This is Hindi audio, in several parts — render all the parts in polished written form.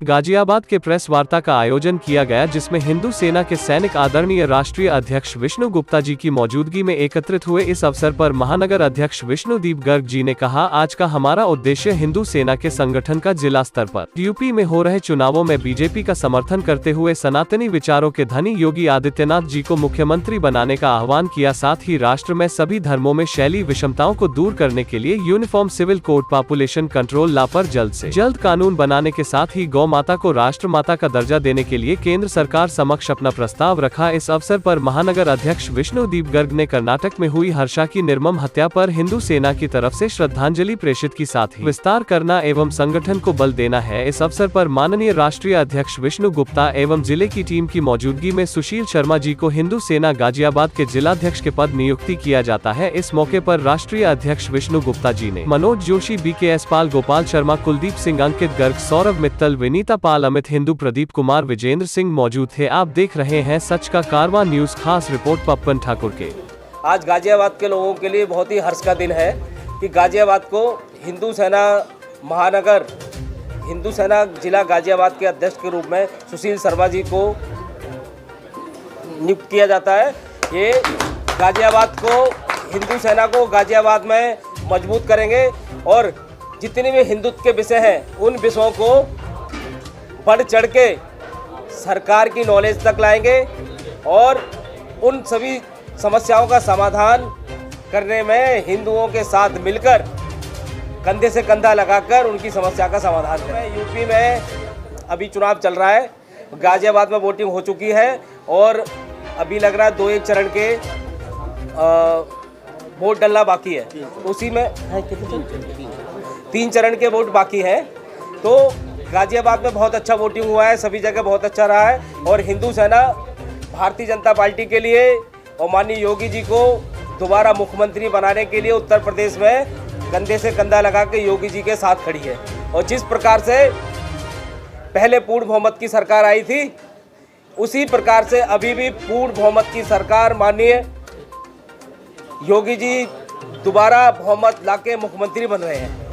गाजियाबाद के प्रेस वार्ता का आयोजन किया गया, जिसमें हिंदू सेना के सैनिक आदरणीय राष्ट्रीय अध्यक्ष विष्णु गुप्ता जी की मौजूदगी में एकत्रित हुए। इस अवसर पर महानगर अध्यक्ष विष्णुदीप गर्ग जी ने कहा, आज का हमारा उद्देश्य हिंदू सेना के संगठन का जिला स्तर पर यूपी में हो रहे चुनावों में बीजेपी का समर्थन करते हुए सनातनी विचारों के धनी योगी आदित्यनाथ जी को मुख्यमंत्री बनाने का आह्वान किया। साथ ही राष्ट्र में सभी धर्मों में शैली विषमताओं को दूर करने के लिए uniform civil code population control law पर जल्द से जल्द कानून बनाने के साथ ही गौ माता को राष्ट्र माता का दर्जा देने के लिए केंद्र सरकार समक्ष अपना प्रस्ताव रखा। इस अवसर पर महानगर अध्यक्ष विष्णुदीप गर्ग ने कर्नाटक में हुई हर्षा की निर्मम हत्या पर हिंदू सेना की तरफ से श्रद्धांजलि प्रेषित की, साथ ही विस्तार करना एवं संगठन को बल देना है। इस अवसर पर माननीय राष्ट्रीय अध्यक्ष विष्णु गुप्ता एवं जिले की टीम की मौजूदगी में सुशील शर्मा जी को हिंदू सेना गाजियाबाद के जिलाध्यक्ष के पद नियुक्ति किया जाता है। इस मौके पर राष्ट्रीय अध्यक्ष विष्णु गुप्ता जी ने मनोज जोशी, BKS पाल, गोपाल शर्मा, कुलदीप सिंह, अंकित गर्ग, सौरभ मित्तल, विनीता पाल, अमित हिंदू, प्रदीप कुमार, विजेंद्र सिंह मौजूद थे। आप देख रहे हैं सच का कारवां न्यूज। खास रिपोर्ट पप्पन ठाकुर के। आज गाजियाबाद के लोगों के लिए बहुत ही हर्ष का दिन है कि गाजियाबाद को हिंदू सेना महानगर, हिंदू सेना जिला गाजियाबाद के अध्यक्ष के रूप में सुशील शर्मा जी को नियुक्त किया जाता है। ये गाजियाबाद को, हिंदू सेना को गाजियाबाद में मजबूत करेंगे और जितने भी हिंदुत्व के विषय हैं उन विषयों को बढ़ चढ़ के सरकार की नॉलेज तक लाएंगे और उन सभी समस्याओं का समाधान करने में हिंदुओं के साथ मिलकर कंधे से कंधा लगाकर उनकी समस्या का समाधान करें। यूपी में अभी चुनाव चल रहा है, गाजियाबाद में वोटिंग हो चुकी है और अभी लग रहा है 2-1 चरण के वोट डलना बाकी है। उसी में 3 चरण के वोट बाकी हैं। तो गाजियाबाद में बहुत अच्छा वोटिंग हुआ है, सभी जगह बहुत अच्छा रहा है और हिंदू सेना भारतीय जनता पार्टी के लिए और माननीय योगी जी को दोबारा मुख्यमंत्री बनाने के लिए उत्तर प्रदेश में कंधे से कंधा लगा के योगी जी के साथ खड़ी है। और जिस प्रकार से पहले पूर्ण बहुमत की सरकार आई थी, उसी प्रकार से अभी भी पूर्ण बहुमत की सरकार माननीय योगी जी दोबारा बहुमत लाके मुख्यमंत्री बन रहे हैं।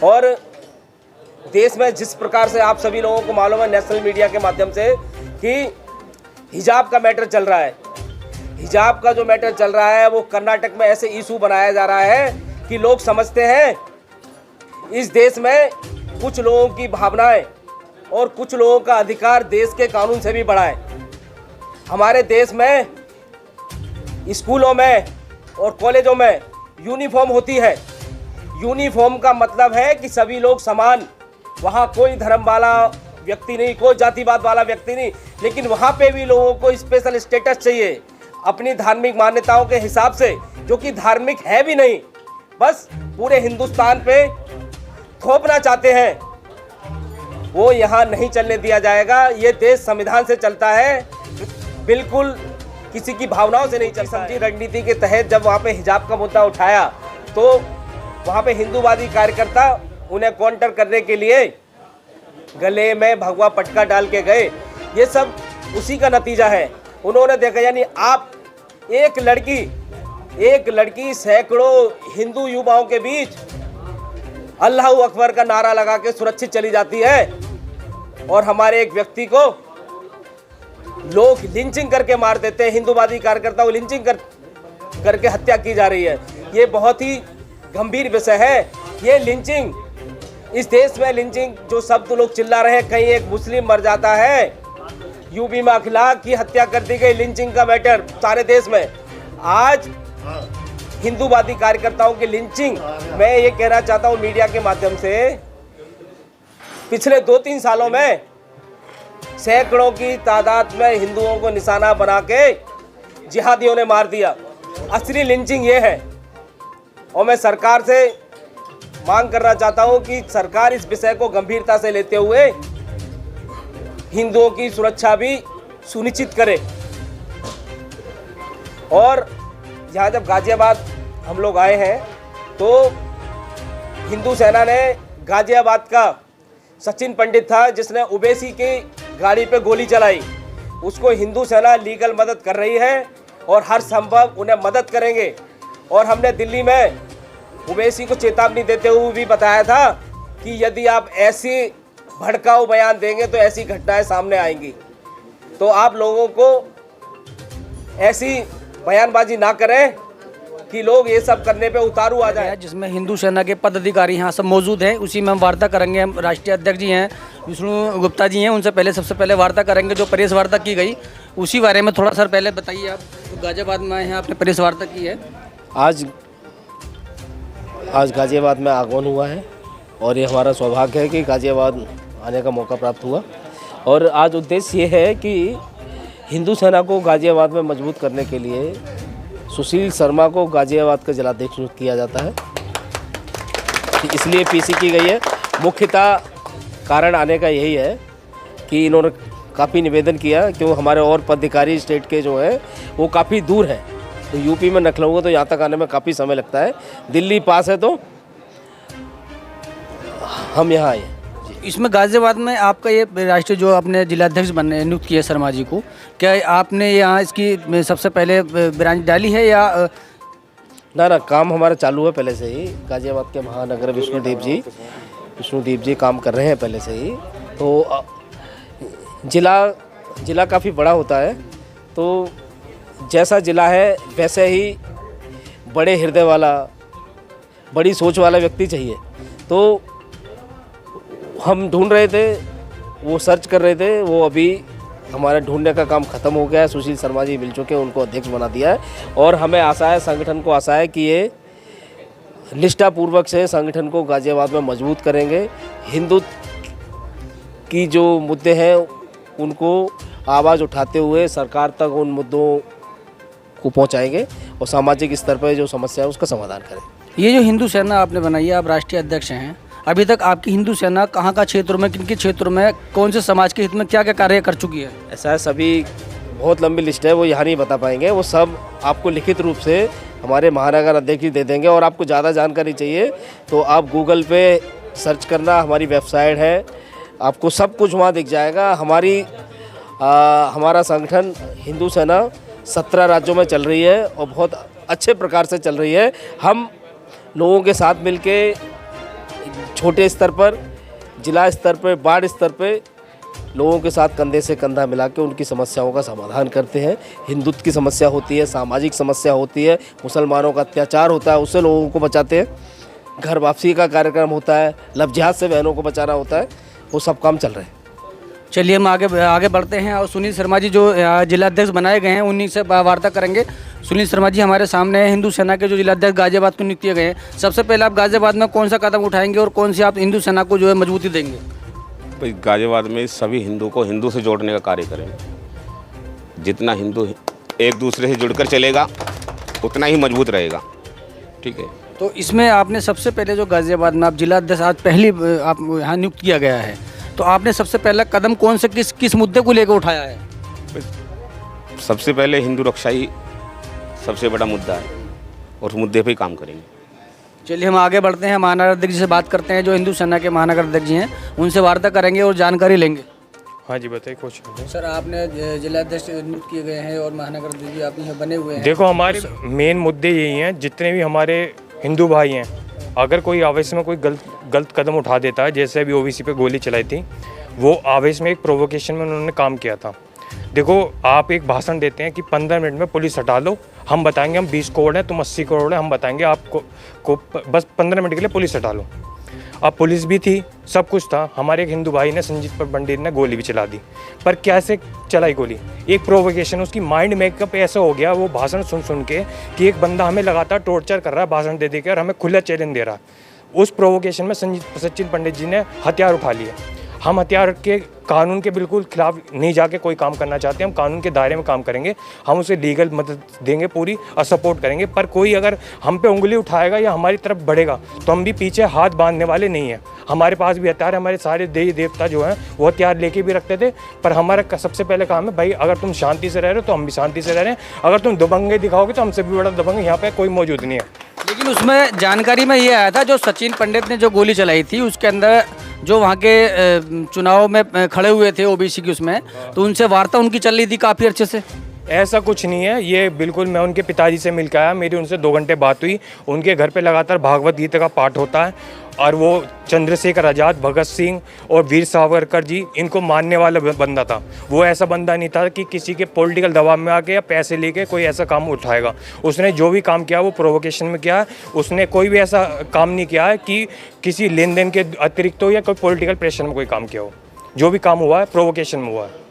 और देश में जिस प्रकार से आप सभी लोगों को मालूम है नेशनल मीडिया के माध्यम से कि हिजाब का मैटर चल रहा है, हिजाब का जो मैटर चल रहा है वो कर्नाटक में ऐसे इशू बनाया जा रहा है कि लोग समझते हैं इस देश में कुछ लोगों की भावनाएं और कुछ लोगों का अधिकार देश के कानून से भी बड़ा है। हमारे देश में स्कूलों में और कॉलेजों में यूनिफॉर्म होती है। यूनिफॉर्म का मतलब है कि सभी लोग समान, वहाँ कोई धर्म वाला व्यक्ति नहीं, कोई जातिवाद वाला व्यक्ति नहीं, लेकिन वहाँ पे भी लोगों को स्पेशल स्टेटस चाहिए अपनी धार्मिक मान्यताओं के हिसाब से, जो कि धार्मिक है भी नहीं, बस पूरे हिंदुस्तान पे थोपना चाहते हैं। वो यहाँ नहीं चलने दिया जाएगा। ये देश संविधान से चलता है, बिल्कुल किसी की भावनाओं से नहीं चल समझी। रणनीति के तहत जब वहाँ पे हिजाब का मुद्दा उठाया तो वहाँ पे हिंदूवादी कार्यकर्ता उन्हें काउंटर करने के लिए गले में भगवा पटका डाल के गए। ये सब उसी का नतीजा है। उन्होंने देखा, यानी आप एक लड़की सैकड़ों हिंदू युवाओं के बीच अल्लाह अकबर का नारा लगा के सुरक्षित चली जाती है और हमारे एक व्यक्ति को लोग लिंचिंग करके मार देते हैं। हिंदूवादी कार्यकर्ताओं लिंचिंग करके हत्या की जा रही है। ये बहुत ही गंभीर विषय है। ये लिंचिंग, इस देश में लिंचिंग जो शब्द लोग चिल्ला रहे हैं, कहीं एक मुस्लिम मर जाता है, यूपी में अखिलाक की हत्या कर दी गई, लिंचिंग का मैटर सारे देश में। आज हिंदूवादी कार्यकर्ताओं की लिंचिंग, मैं ये कहना चाहता हूँ मीडिया के माध्यम से, पिछले 2-3 सालों में सैकड़ों की तादाद में हिंदुओं को निशाना बना के जिहादियों ने मार दिया। असली लिंचिंग ये है और मैं सरकार से मांग करना चाहता हूँ कि सरकार इस विषय को गंभीरता से लेते हुए हिंदुओं की सुरक्षा भी सुनिश्चित करे। और यहाँ जब गाजियाबाद हम लोग आए हैं तो हिंदू सेना ने गाजियाबाद का सचिन पंडित था जिसने ओवैसी की गाड़ी पे गोली चलाई, उसको हिंदू सेना लीगल मदद कर रही है और हर संभव उन्हें मदद करेंगे। और हमने दिल्ली में ओवैसी को चेतावनी देते हुए भी बताया था कि यदि आप ऐसी भड़काऊ बयान देंगे तो ऐसी घटनाएं सामने आएंगी। तो आप लोगों को ऐसी बयानबाजी ना करें कि लोग ये सब करने पे उतारू आ जाए। जिसमें हिंदू सेना के पदाधिकारी यहाँ सब मौजूद हैं, उसी में हम वार्ता करेंगे। हम राष्ट्रीय अध्यक्ष जी हैं विष्णु गुप्ता जी हैं, उनसे सबसे पहले वार्ता करेंगे। जो प्रेस वार्ता की गई उसी बारे में थोड़ा सर पहले बताइए। आप तो गाजियाबाद में आए हैं, आपने प्रेस वार्ता की है। आज गाजियाबाद में आगमन हुआ है और ये हमारा सौभाग्य है कि गाजियाबाद आने का मौका प्राप्त हुआ। और आज उद्देश्य ये है कि हिंदू सेना को गाजियाबाद में मजबूत करने के लिए सुशील शर्मा को गाजियाबाद का जिलाध्यक्ष नियुक्त किया जाता है, इसलिए पीसी की गई है। मुख्यतः कारण आने का यही है कि इन्होंने काफ़ी निवेदन किया कि वो हमारे और पदाधिकारी स्टेट के जो है वो काफ़ी दूर है, तो यूपी में नखलऊ तो यहाँ तक आने में काफ़ी समय लगता है। दिल्ली पास है तो हम यहाँ आए। इसमें गाजियाबाद में आपका ये राष्ट्रीय जो आपने जिलाध्यक्ष बनने नियुक्त किया शर्मा जी को, क्या आपने यहाँ इसकी सबसे पहले ब्रांच डाली है या ना काम हमारा चालू है पहले से ही। गाजियाबाद के महानगर विष्णुदीप जी काम कर रहे हैं पहले से ही। तो जिला काफ़ी बड़ा होता है, तो जैसा जिला है वैसे ही बड़े हृदय वाला, बड़ी सोच वाला व्यक्ति चाहिए। तो हम ढूंढ रहे थे, वो सर्च कर रहे थे, वो अभी हमारा ढूंढने का काम ख़त्म हो गया है। सुशील शर्मा जी मिल चुके हैं, उनको अध्यक्ष बना दिया है और हमें आशा है, संगठन को आशा है कि ये निष्ठापूर्वक से संगठन को गाजियाबाद में मजबूत करेंगे। हिंदुत्व की जो मुद्दे हैं उनको आवाज़ उठाते हुए सरकार तक उन मुद्दों को पहुंचाएंगे और सामाजिक स्तर पर जो समस्या है उसका समाधान करें। ये जो हिंदू सेना आपने बनाई है, आप राष्ट्रीय अध्यक्ष हैं, अभी तक आपकी हिंदू सेना कहाँ क्षेत्रों में, किन के क्षेत्रों में, कौन से समाज के हित में क्या क्या कार्य कर चुकी है? ऐसा है, सभी बहुत लंबी लिस्ट है, वो यहाँ नहीं बता पाएंगे। वो सब आपको लिखित रूप से हमारे महानगर अध्यक्ष जी दे देंगे। और आपको ज़्यादा जानकारी चाहिए तो आप गूगल पे सर्च करना, हमारी वेबसाइट है, आपको सब कुछ वहाँ दिख जाएगा। हमारा संगठन हिंदू सेना 17 राज्यों में चल रही है और बहुत अच्छे प्रकार से चल रही है। हम लोगों के साथ मिलके छोटे स्तर पर, जिला स्तर पर, वार्ड स्तर पर लोगों के साथ कंधे से कंधा मिला के उनकी समस्याओं का समाधान करते हैं। हिंदुत्व की समस्या होती है, सामाजिक समस्या होती है, मुसलमानों का अत्याचार होता है, उससे लोगों को बचाते हैं। घर वापसी का कार्यक्रम होता है, लव जिहाद से बहनों को बचाना होता है, वो सब काम चल रहे हैं। चलिए हम आगे बढ़ते हैं और सुनील शर्मा जी जो जिलाध्यक्ष बनाए गए हैं उन्हीं से वार्ता करेंगे। सुनील शर्मा जी हमारे सामने हैं, हिंदू सेना के जो जिलाध्यक्ष गाजियाबाद को नियुक्त किए गए हैं। सबसे पहले आप गाजियाबाद में कौन सा कदम उठाएंगे और कौन सी आप हिंदू सेना को जो है मजबूती देंगे? भाई गाजियाबाद में सभी हिंदू को हिंदू से जोड़ने का कार्य करेंगे। जितना हिंदू एक दूसरे से जुड़कर चलेगा उतना ही मजबूत रहेगा। ठीक है, तो इसमें आपने सबसे पहले जो गाजियाबाद में आप जिलाध्यक्ष आज पहली आप यहाँ नियुक्त किया गया है, तो आपने सबसे पहला कदम कौन से किस मुद्दे को लेकर उठाया है? सबसे पहले हिंदू रक्षा ही सबसे बड़ा मुद्दा है और उस मुद्दे पे ही काम करेंगे। चलिए हम आगे बढ़ते हैं, महानगर अध्यक्ष जी से बात करते हैं, जो हिंदू सेना के महानगर अध्यक्ष जी हैं, उनसे वार्ता करेंगे और जानकारी लेंगे। हाँ जी बताइए कुछ। सर आपने जिलाध्यक्ष नियुक्त किए गए हैं और महानगर अध्यक्ष जी आप यहाँ बने हुए हैं। देखो हमारे मेन मुद्दे यही हैं, जितने भी हमारे हिंदू भाई हैं, अगर कोई आवेश में कोई गलत कदम उठा देता है, जैसे अभी ओबीसी पे गोली चलाई थी, वो आवेश में एक प्रोवोकेशन में उन्होंने काम किया था। देखो आप एक भाषण देते हैं कि 15 मिनट में पुलिस हटा लो, हम बताएंगे हम 20 करोड़ हैं, तुम 80 करोड़ हैं, हम बताएंगे आपको बस 15 मिनट के लिए पुलिस हटा लो। अब पुलिस भी थी, सब कुछ था, हमारे एक हिंदू भाई ने, संजीत पंडित ने गोली भी चला दी। पर कैसे चलाई गोली? एक प्रोवोकेशन, उसकी माइंड मेकअप ऐसा हो गया वो भाषण सुन के कि एक बंदा हमें लगातार टॉर्चर कर रहा है भाषण दे के और हमें खुला चैलेंज दे रहा है। उस प्रोवोकेशन में सचिन पंडित जी ने हथियार उठा लिए। हम हथियार के कानून के बिल्कुल खिलाफ नहीं जाके कोई काम करना चाहते, हम कानून के दायरे में काम करेंगे, हम उसे लीगल मदद देंगे पूरी और सपोर्ट करेंगे। पर कोई अगर हम पे उंगली उठाएगा या हमारी तरफ बढ़ेगा तो हम भी पीछे हाथ बांधने वाले नहीं हैं। हमारे पास भी हथियार, हमारे सारे देवी देवता जो हैं वो हथियार लेके भी रखते थे। पर हमारा सबसे पहले काम है भाई, अगर तुम शांति से रह रहे हो तो हम भी शांति से रह रहे हैं, अगर तुम दबंगे दिखाओगे तो हमसे भी बड़ा दबंग यहाँ पे कोई मौजूद नहीं है। लेकिन उसमें जानकारी में ये आया था, जो सचिन पंडित ने जो गोली चलाई थी उसके अंदर जो वहाँ के चुनाव में खड़े हुए थे ओबीसी की, उसमें तो उनसे वार्ता उनकी चल रही थी काफ़ी अच्छे से। ऐसा कुछ नहीं है, ये बिल्कुल मैं उनके पिताजी से मिल के आया, मेरी उनसे 2 घंटे बात हुई। उनके घर पे लगातार भागवत गीता का पाठ होता है और वो चंद्रशेखर आज़ाद, भगत सिंह और वीर सावरकर जी, इनको मानने वाला बंदा था। वो ऐसा बंदा नहीं था कि किसी के पॉलिटिकल दबाव में आके या पैसे लेके कोई ऐसा काम उठाएगा। उसने जो भी काम किया वो प्रोवोकेशन में किया। उसने कोई भी ऐसा काम नहीं किया है कि किसी लेन देन के अतिरिक्त हो या कोई पॉलिटिकल प्रेशर में कोई काम किया हो। जो भी काम हुआ है प्रोवोकेशन में हुआ है।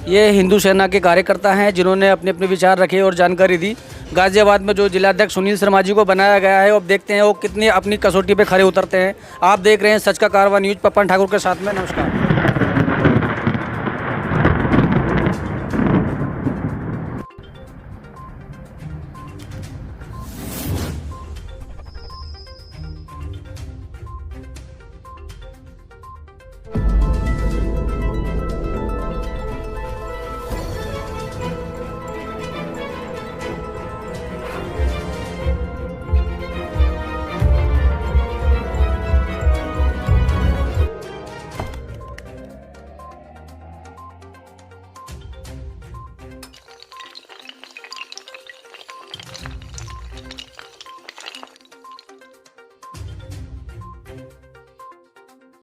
ये हिंदू सेना के कार्यकर्ता हैं जिन्होंने अपने अपने विचार रखे और जानकारी दी। गाजियाबाद में जो जिलाध्यक्ष सुनील शर्मा जी को बनाया गया है, अब देखते हैं वो कितनी अपनी कसौटी पे खरे उतरते हैं। आप देख रहे हैं सच का कारवां न्यूज़, पप्पन ठाकुर के साथ में। नमस्कार।